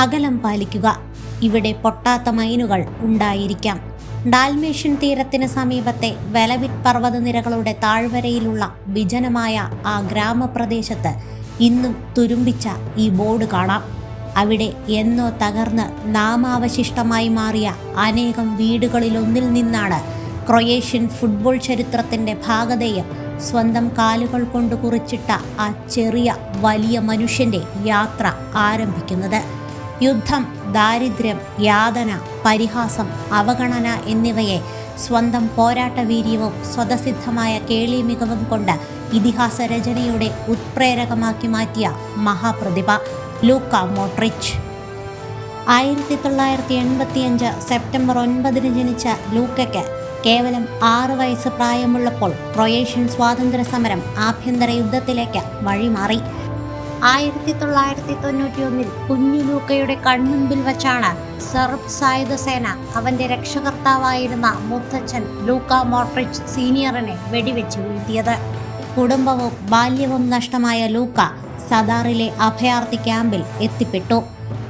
അകലം പാലിക്കുക. ഇവിടെ പൊട്ടാത്ത മൈനുകൾ ഉണ്ടായിരിക്കാം. ഡാൽമേഷ്യൻ തീരത്തിന് സമീപത്തെ വെലവിറ്റ് പർവ്വതനിരകളുടെ താഴ്വരയിലുള്ള വിജനമായ ആ ഗ്രാമപ്രദേശത്ത് ഇന്നും തുരുമ്പിച്ച ഈ ബോർഡ് കാണാം. അവിടെ എന്നോ തകർന്ന് നാമാവശിഷ്ടമായി മാറിയ അനേകം വീടുകളിലൊന്നിൽ നിന്നാണ് ക്രൊയേഷ്യൻ ഫുട്ബോൾ ചരിത്രത്തിൻ്റെ ഭാഗധേയം സ്വന്തം കാലുകൾ കൊണ്ട് കുറിച്ചിട്ട ആ ചെറിയ വലിയ മനുഷ്യൻ്റെ യാത്ര ആരംഭിക്കുന്നത്. യുദ്ധം, ദാരിദ്ര്യം, യാതന, പരിഹാസം, അവഗണന എന്നിവയെ സ്വന്തം പോരാട്ടവീര്യവും സ്വതസിദ്ധമായ കേളിമികവും കൊണ്ട് ഇതിഹാസ രചനയുടെ ഉത്പ്രേരകമാക്കി മാറ്റിയ മഹാപ്രതിഭ ലൂക്ക മോഡ്രിച്ച്. 1985 സെപ്റ്റംബർ 9 ജനിച്ച ലൂക്കയ്ക്ക് കേവലം 6 വയസ്സ് പ്രായമുള്ളപ്പോൾ ക്രൊയേഷ്യൻ സ്വാതന്ത്ര്യ സമരം ആഭ്യന്തര യുദ്ധത്തിലേക്ക് വഴിമാറി. 1991 കുഞ്ഞു ലൂക്കയുടെ കൺമുൻപിൽ വച്ചാണ് സെർബ് സായുധ സേന അവൻ്റെ രക്ഷകർത്താവായിരുന്ന മുത്തച്ഛൻ ലൂക്ക മോഡ്രിച്ച് സീനിയറിനെ വെടിവെച്ച് വീഴ്ത്തിയത്. കുടുംബവും ബാല്യവും നഷ്ടമായ ലൂക്ക സദാറിലെ അഭയാർത്ഥി ക്യാമ്പിൽ എത്തിപ്പെട്ടു.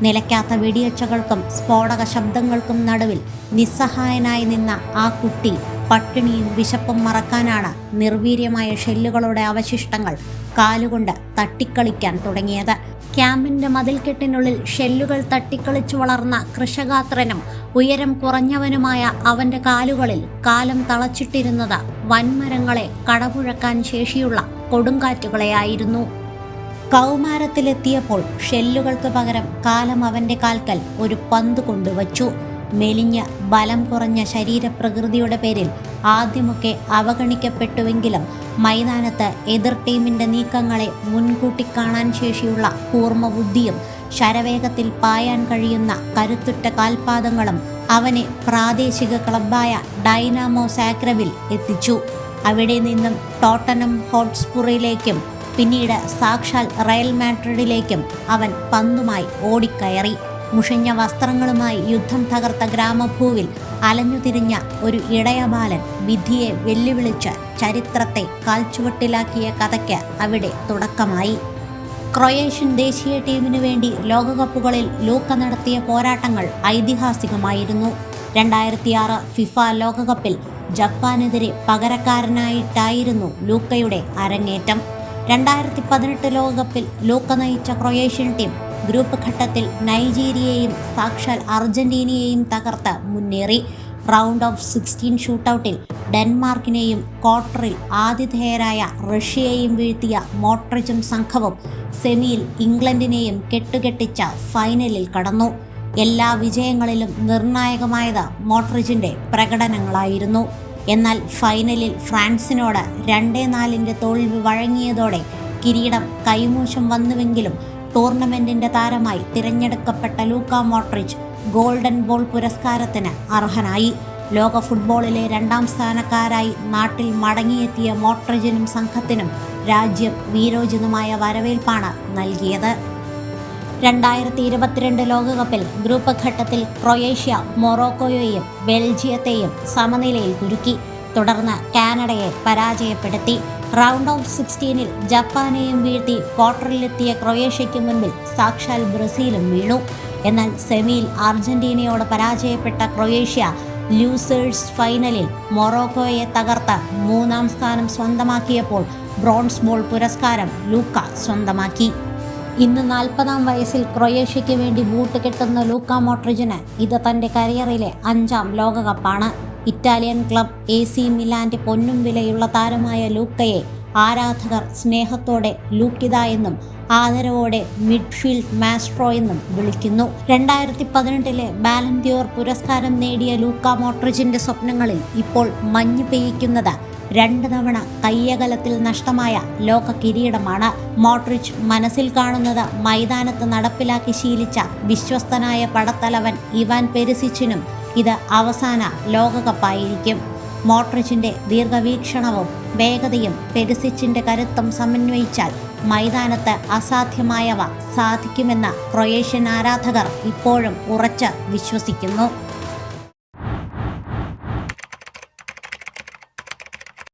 നിലയ്ക്കാത്ത വെടിയൊച്ചകൾക്കും സ്ഫോടക ശബ്ദങ്ങൾക്കും നടുവിൽ നിസ്സഹായനായി നിന്ന ആ കുട്ടി പട്ടിണിയും വിശപ്പും മറക്കാനാണ് നിർവീര്യമായ ഷെല്ലുകളുടെ അവശിഷ്ടങ്ങൾ കാലുകൊണ്ട് തട്ടിക്കളിക്കാൻ തുടങ്ങിയത്. ക്യാമ്പിൻ്റെ മതിൽക്കെട്ടിനുള്ളിൽ ഷെല്ലുകൾ തട്ടിക്കളിച്ചു വളർന്ന കൃഷഗാത്രനും ഉയരം കുറഞ്ഞവനുമായ അവൻ്റെ കാലുകളിൽ കാലം തളച്ചിട്ടിരുന്നത് വൻമരങ്ങളെ കടപുഴക്കാൻ ശേഷിയുള്ള കൊടുങ്കാറ്റുകളെയായിരുന്നു. കൗമാരത്തിലെത്തിയപ്പോൾ ഷെല്ലുകൾക്ക് പകരം കാലം അവൻ്റെ കാൽക്കൽ ഒരു പന്ത് കൊണ്ടുവച്ചു. മെലിഞ്ഞ് ബലം കുറഞ്ഞ ശരീരപ്രകൃതിയുടെ പേരിൽ ആദ്യമൊക്കെ അവഗണിക്കപ്പെട്ടുവെങ്കിലും മൈതാനത്ത് എതിർ ടീമിൻ്റെ നീക്കങ്ങളെ മുൻകൂട്ടി കാണാൻ ശേഷിയുള്ള കൂർമ്മബുദ്ധിയും ശരവേഗത്തിൽ പായാൻ കഴിയുന്ന കരുത്തുറ്റ കാൽപാദങ്ങളും അവനെ പ്രാദേശിക ക്ലബ്ബായ ഡൈനാമോ സാഗ്രെബിൽ എത്തിച്ചു. അവിടെ നിന്നും ടോട്ടനം ഹോട്ട്സ്പറിലേക്കും പിന്നീട് സാക്ഷാൽ റയൽ മാഡ്രിഡിലേക്കും അവൻ പന്തുമായി ഓടിക്കയറി. മുഷിഞ്ഞ വസ്ത്രങ്ങളുമായി യുദ്ധം തകർത്ത ഗ്രാമഭൂവിൽ അലഞ്ഞുതിരിഞ്ഞ ഒരു ഇടയബാലൻ വിധിയെ വെല്ലുവിളിച്ച് ചരിത്രത്തെ കാൽച്ചുവട്ടിലാക്കിയ കഥയ്ക്ക് അവിടെ തുടക്കമായി. ക്രൊയേഷ്യൻ ദേശീയ ടീമിനു വേണ്ടി ലോകകപ്പുകളിൽ ലൂക്ക നടത്തിയ പോരാട്ടങ്ങൾ ഐതിഹാസികമായിരുന്നു. 2006 ഫിഫ ലോകകപ്പിൽ ജപ്പാനെതിരെ പകരക്കാരനായിട്ടായിരുന്നു ലൂക്കയുടെ അരങ്ങേറ്റം. 2018 ലോകകപ്പിൽ ലൂക്ക നയിച്ച ക്രൊയേഷ്യൻ ടീം ഗ്രൂപ്പ് ഘട്ടത്തിൽ നൈജീരിയയെയും സാക്ഷാൽ അർജന്റീനയെയും തകർത്ത് മുന്നേറി. റൗണ്ട് ഓഫ് 16 ഷൂട്ടൌട്ടിൽ ഡെൻമാർക്കിനെയും ക്വാർട്ടറിൽ ആതിഥേയരായ റഷ്യയെയും വീഴ്ത്തിയ മോഡ്രിച്ചും സംഘവും സെമിയിൽ ഇംഗ്ലണ്ടിനെയും കെട്ടുകെട്ടിച്ച ഫൈനലിൽ കടന്നു. എല്ലാ വിജയങ്ങളിലും നിർണായകമായത് മോഡ്രിച്ചിൻ്റെ പ്രകടനങ്ങളായിരുന്നു. എന്നാൽ ഫൈനലിൽ ഫ്രാൻസിനോട് 2-4 തോൽവി വഴങ്ങിയതോടെ കിരീടം കൈമോശം വന്നുവെങ്കിലും ടൂർണമെൻറ്റിൻ്റെ താരമായി തിരഞ്ഞെടുക്കപ്പെട്ട ലൂക്ക മോഡ്രിച്ച് ഗോൾഡൻ ബോൾ പുരസ്കാരത്തിന് അർഹനായി. ലോക ഫുട്ബോളിലെ 2ാം സ്ഥാനക്കാരായി നാട്ടിൽ മടങ്ങിയെത്തിയ മോഡ്രിച്ചിനും സംഘത്തിനും രാജ്യം വീരോചിതമായ വരവേൽപ്പാണ് നൽകിയത്. 2022 ലോകകപ്പിൽ ഗ്രൂപ്പ് ഘട്ടത്തിൽ ക്രൊയേഷ്യ മൊറോക്കോയെയും ബെൽജിയത്തെയും സമനിലയിൽ കുരുക്കി. തുടർന്ന് കാനഡയെ പരാജയപ്പെടുത്തി. റൗണ്ട് ഓഫ് 16 ജപ്പാനെയും വീഴ്ത്തി ക്വാർട്ടറിലെത്തിയ ക്രൊയേഷ്യയ്ക്ക് മുൻപിൽ സാക്ഷാൽ ബ്രസീലും വീണു. എന്നാൽ സെമിയിൽ അർജന്റീനയോട് പരാജയപ്പെട്ട ക്രൊയേഷ്യ ലൂസേഴ്സ് ഫൈനലിൽ മൊറോക്കോയെ തകർത്ത് 3ാം സ്ഥാനം സ്വന്തമാക്കിയപ്പോൾ ബ്രോൺസ് ബോൾ പുരസ്കാരം ലൂക്ക സ്വന്തമാക്കി. ഇന്ന് 40ാം വയസ്സിൽ ക്രൊയേഷ്യയ്ക്ക് വേണ്ടി ബൂട്ട് കെട്ടുന്ന ലൂക്ക മോഡ്രിച്ചിന് ഇത് തൻ്റെ കരിയറിലെ 5ാം ലോകകപ്പാണ്. ഇറ്റാലിയൻ ക്ലബ് AC മിലാൻ്റെ പൊന്നും വിലയുള്ള താരമായ ലൂക്കയെ ആരാധകർ സ്നേഹത്തോടെ ലൂക്കിത എന്നും ആദരവോടെ മിഡ്ഫീൽഡ് മാസ്ട്രോ എന്നും വിളിക്കുന്നു. 2018 ബാലൻഡിയോർ പുരസ്കാരം നേടിയ ലൂക്ക മോഡ്രിച്ചിൻ്റെ സ്വപ്നങ്ങളിൽ ഇപ്പോൾ മഞ്ഞ് പെയ്യിക്കുന്നത് 2 തവണ കയ്യകലത്തിൽ നഷ്ടമായ ലോക കിരീടമാണ്. മോഡ്രിച്ച് മനസ്സിൽ കാണുന്നത് മൈതാനത്ത് നടപ്പിലാക്കി ശീലിച്ച വിശ്വസ്തനായ പടത്തലവൻ ഇവാൻ പെരിസിച്ചിനും ഇത് അവസാന ലോകകപ്പായിരിക്കും. മോഡ്രിച്ചിൻ്റെ ദീർഘവീക്ഷണവും വേഗതയും പെരിസിച്ചിൻ്റെ കരുത്തും സമന്വയിച്ചാൽ മൈതാനത്ത് അസാധ്യമായവ സാധിക്കുമെന്ന് ക്രൊയേഷ്യൻ ആരാധകർ ഇപ്പോഴും ഉറച്ച് വിശ്വസിക്കുന്നു.